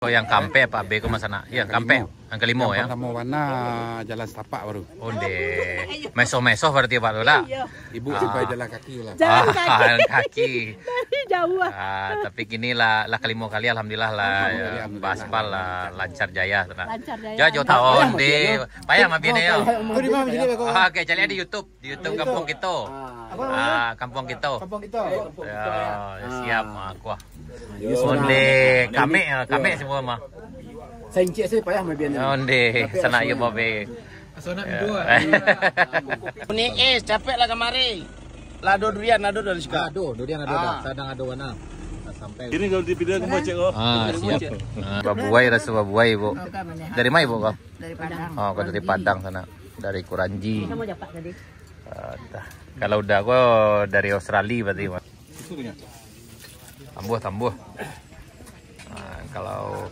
Kau yang kampe apa B kau masana? Iya kampe. Yang kelima ya. Kamu warna jalan setapak baru. Onde. Meso-meso berarti Pak Lola. Ibu supaya jalan kaki lah. Jalan kaki. Jalan kaki. Dari jauh. Tapi kini lah kelima kali alhamdulillah lah ya, baspal lah lancar jaya. Lancar jaya. Jauh tahun di payah mah bini ya. Kau di mana sini kau? Oke, cari di YouTube Kampung Kita. Kampung Kita. Kampung kita. Ya, siap aku. Onde kami semua mah. Saya incik saya payah mah biarnya. Onde sana yo babe. Asona dua. Ini capek lah kemari. Lado durian dari suka. Durian ada. Sadang ada warna. Sampai. Ini kalau dipindah ke Bocek kok. Siap. Babuai rasa babuai, Bu. Dari mana Ibu kau? Dari Padang. Oh, kau dari Padang sana. Dari Kuranji. Kamu dapat tadi. Kalau udah kau dari Australia berarti, Mas. Tambuh. Kalau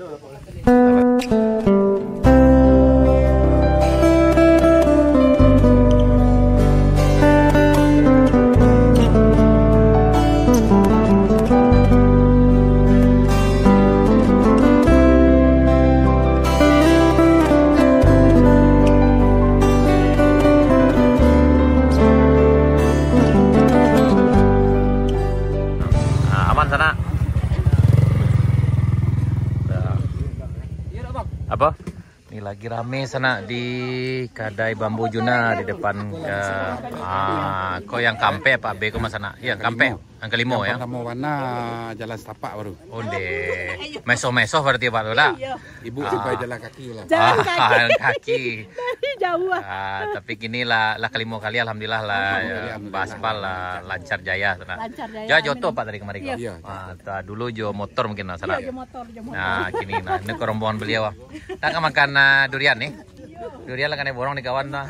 aman sana. Apa? Ini lagi rame sana di Kedai Bambu Juna di depan. Kau yang kampe apa B kau masana? Iya kampe. Yang kelima ya. Kamu warna jalan setapak baru. Onde. Meso-meso berarti Pak Lola. Ibu supaya jalan kaki lah. Jalan kaki. Jalan kaki. Dari jauh. Tapi kini lah kelima kali alhamdulillah lah ya, baspal lah lancar jaya sana. Lancar jaya. Joto Pak tadi kemarin kau. Iya. Dulu jo motor mungkin lah sana. Iya, motor. Nah, kini ini ke rombongan beliau. Tak makan durian nih. Durian lah kan borong di kawan dah.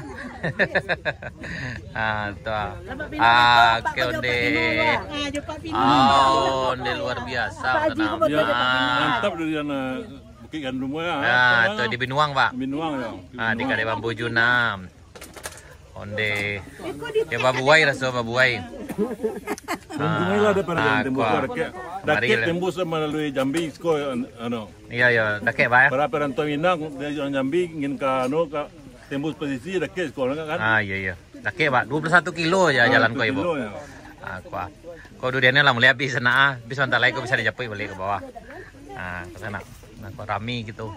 Onde. Onde luar biasa. Mantap durian Bukit Gandum ya. Tuh di Binuang, Pak. Binuang ya. Di Kedai Bambu Juna. Onde. Ya babuai rasa babuai. Untungnya lah ada pada tembus Dakit tembus melalui Jambi sko Iya, dakek Pak ya. Para perantau Minang dari Jambi ingin ke tembus posisi dakit sko kan. Iya. Dakek Pak, 21 kilo ya jalan kau Ibu. Kau duriannya lah mulai habis sana. Habis bentar lagi kau bisa dijapui balik ke bawah. Ke sana. Kau rami gitu.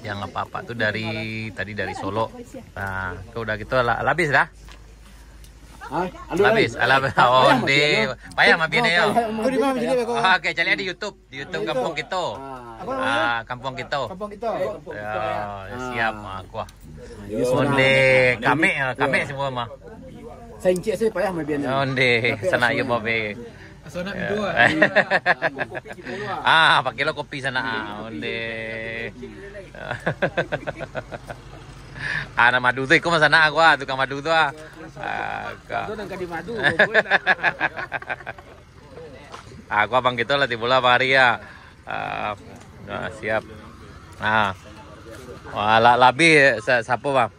Yang apa-apa tuh dari Solo. Kau udah gitu habis dah. Habis. Onde. Payah mah bini ya. Kau di mana sini kau? Oke, cari di YouTube Kampung Kita. Kampung Kita. Ya, siap aku. Onde kami semua mah. Saya incik saya payah mah biarnya. Onde sana yo babe. Asona dua. 4 kilo kopi sana. Onde. Anak madu tu, kau masana aku tukang madu tu Itu dan kadi madu. Aku abang kita lah tibola hari ya. Siap. Labi siapa bang?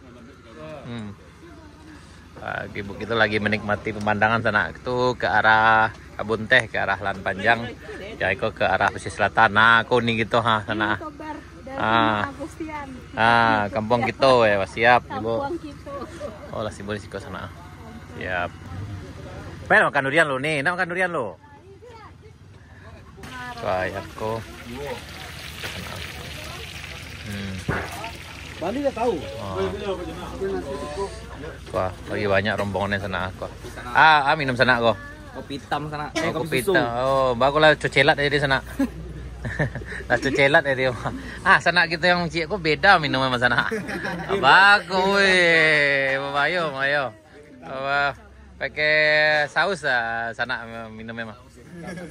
Ibu kita lagi menikmati pemandangan sana. Itu ke arah Kebun Teh, ke arah Lan Panjang. Jaiko ke arah pesisir selatan. Aku nih gitu sana. Kampung Kita ya, siap Ibu. Oh, lah simbol siko sana. Siap. Pengen makan durian lo nih, nak makan durian lo. Kayak ko. Bali dah tahu. Wah, lagi banyak rombongannya sana aku. Minum sana kok. Kopi hitam sana. Kopi hitam. Oh, baguslah cocelat aja di sana. Lah cocelat ya dia. Sana kita yang cik kok beda minumnya sama sana. Bagus weh. Ayo. Pakai saus sana minumnya mah.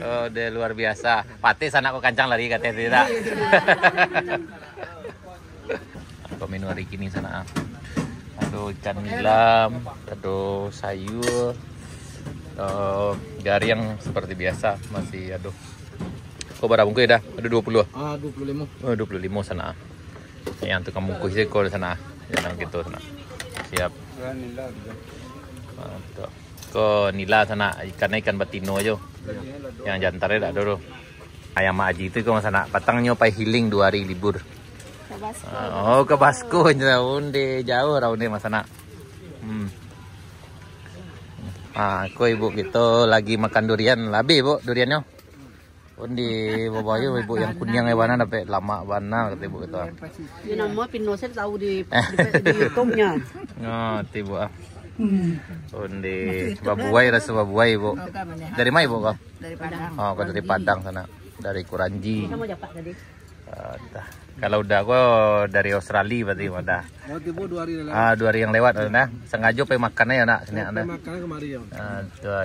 Oh, dia luar biasa. Pati sana kok kancang lari katanya tidak. Aku minum hari ini sana. Aduh ikan nilam, aduh sayur. Gari yang seperti biasa masih aduh. Kau berapa bungkus dah? Ada 20. 25. Oh, 25 sana. Yang tukang bungkus itu kau sana. Yang gitu sana. Siap. Mantap. Kau nila sana ikan batino aja. Yang jantarnya tak ada. Ayam Mak Haji itu kau sana patangnya pai healing 2 hari libur. Oh ke Basko onde jauh raunde masana. Aku ibu gitu lagi makan durian labi bu duriannya. Undi babayu ibu yang kunyang ewana dapat lama wana kata ibu gitu. Ini nama Pinoset tahu di YouTube-nya. Oh tibu Undi babuai rasa babuai ibu. Dari mana ibu kau? Dari Padang. Oh kau dari Padang sana. Dari Kuranji. Kamu japak tadi. Kalau udah kok dari Australia berarti udah. Oh, tiba 2 hari lewat. 2 hari yang lewat udah. Sengaja pengen makannya ya nak sini ada. Makan kemari ya.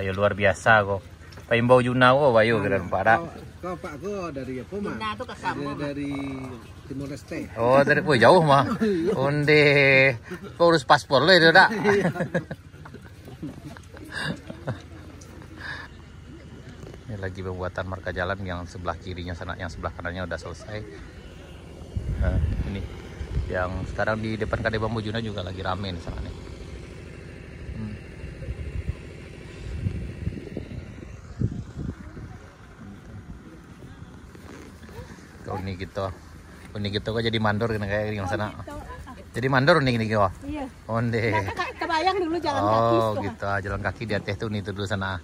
Ya luar biasa kok. Paimbau Juna kok bayu kira pada. Kau Pak kau dari apa mah? Nah, itu ke kamu. Dari Timor Leste. Oh dari jauh mah. Onde kau urus paspor lo itu dak. Ini lagi pembuatan marka jalan yang sebelah kirinya sana, yang sebelah kanannya udah selesai. Nah, ini yang sekarang di depan Kade Bambu Juna juga lagi rame di sana nih. Unik gitu kok jadi mandor kayak yang sana. Jadi mandor nih gini kok. Iya. Onde. Kebayang dulu jalan kaki. Oh gitu, jalan kaki di atas tuh nih tuh dulu sana.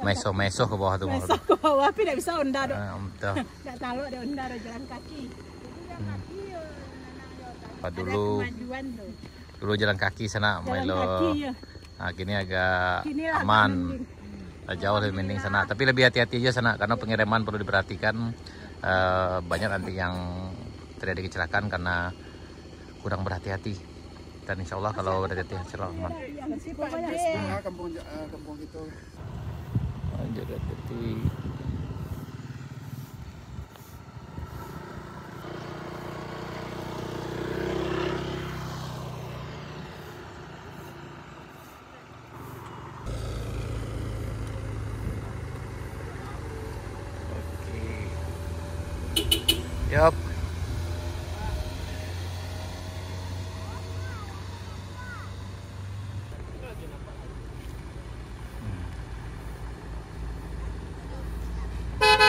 Meso ke bawah tuh. Besok ke bawah tapi tidak bisa onda dong. Betul. Tidak tahu ada onda ada jalan kaki. Pak dulu jalan kaki sana Milo. Ya. Nah kini agak aman. Jauh lebih mending sana. Tapi lebih hati-hati aja sana karena pengiriman perlu diperhatikan. Banyak nanti yang terjadi kecelakaan karena kurang berhati-hati. Dan insya Allah kalau berhati-hati insya Allah aman. Kampung itu. Jaga hati. Yup.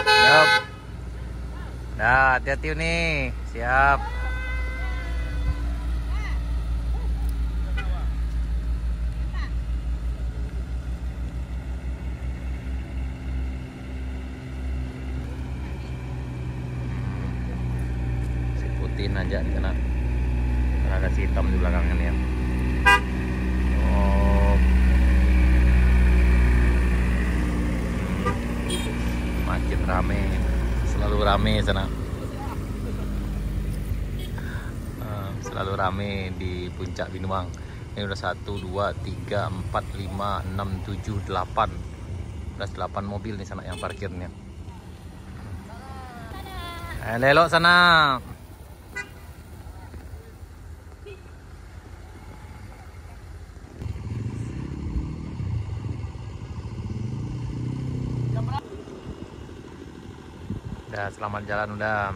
Yup. Nah, hati-hati nih. Siap. Aja di sana karena ada si hitam di belakangnya nih ya. Oh. Makin rame, selalu rame sana. Selalu rame di puncak Binuang. Ini udah 1, 2, 3, 4, 5, 6, 7, 8. Udah 8 mobil nih sana yang parkirnya. Lelok sana. Udah selamat jalan udah.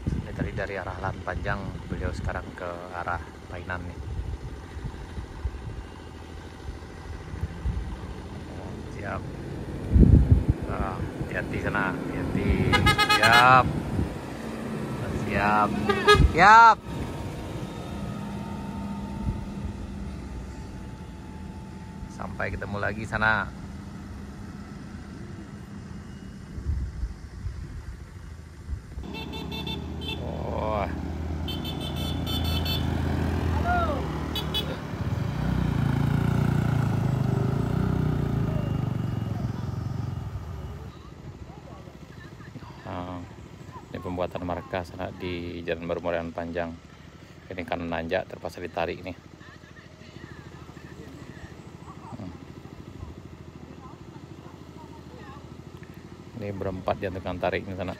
Ini tadi dari arah Lahan Panjang, beliau sekarang ke arah Painan nih. Siap. Hati-hati sana, hati-hati. Siap. Siap. Siap. Sampai ketemu lagi sana. Ini pembuatan marka sana di Jalan Baru Morean Panjang. Ini kan nanjak terpaksa ditarik nih. Ini berempat yang tekan tarik di sana.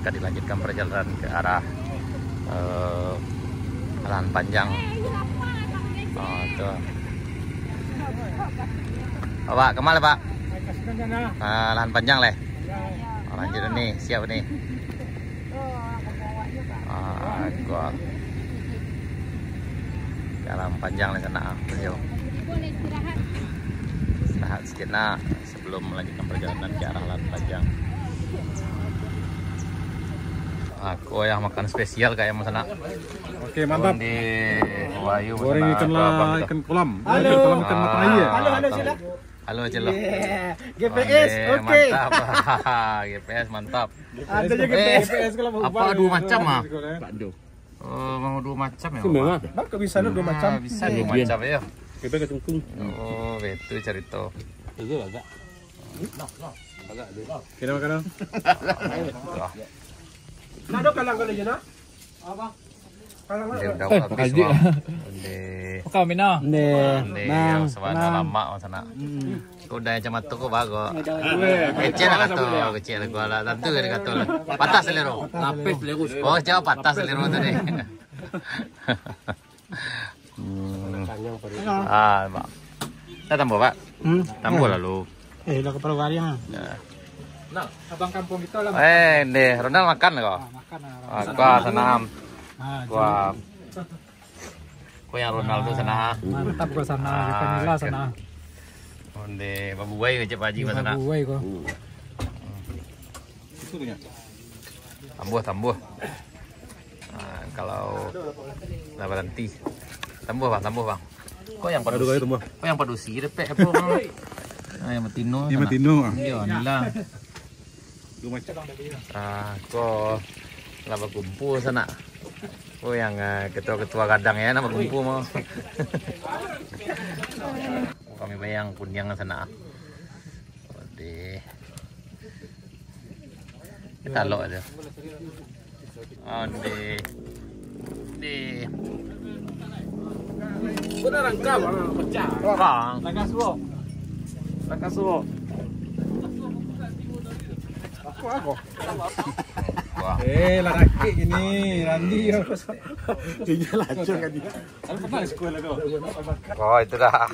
mereka dilanjutkan perjalanan ke arah lahan panjang. Oh, tuh. Oh, Pak, kemana Pak? Lahan panjang leh. Oh, lanjut nih, siap nih. Gua jalan panjang leh sana. Beliau istirahat sejenak sebelum melanjutkan perjalanan ke arah lahan panjang. Aku yang makan spesial kayak mas sana. Oke, mantap. Di Wayu Goreng ikan kolam. Ikan kolam ikan mata air. Halo Celo. GPS, oke. Mantap. GPS mantap. Ada juga GPS kalau mau. Apa dua macam ah? Pakdo. Oh, mau dua macam ya? Bang, kok bisa dua macam? Bisa dua macam ya. Kita ke tungkung. Oh, itu cerita. Itu agak. Kira makan. Nado kalang kali jana? Apa? Kalang Dia udah habis bang. Kau mina. Yang sebenarnya lama sana. Udah camat tuh bago. Kecil lah kata, kecil gua lah. Tentu kan kata. Patah selero. Lapis lego. Oh, jauh patah selero tu ni. Pak. Saya tambah Pak. Tambah lalu. Lah kepala wariang. Nah, Abang kampung kita lah. deh, Ronald makan kau. Makan. Gua senam. Gua yang Ronaldo sana. Mantap gua sana, Vanilla sana. Onde babu buai ke Pak Haji sana. Buai gua. Tambuh. Nah, kalau lah berhenti. Tambuh Bang. Kok yang padu? Kok yang padu sih depek apa Bang? Nah, yang Matino. Iya, inilah. Kok laba kumpul sana. Oh, yang ketua-ketua kadang ya nama kumpul mau. Kami bayang kunyang sana. Ode. Kita lo aja. Ode. Benar rangkap pecah. Bang. Lakasuo. Wah. Laki gini, Randi. Ini lacur kan dia. Kan pernah sekolah kau. Oh, itu dah.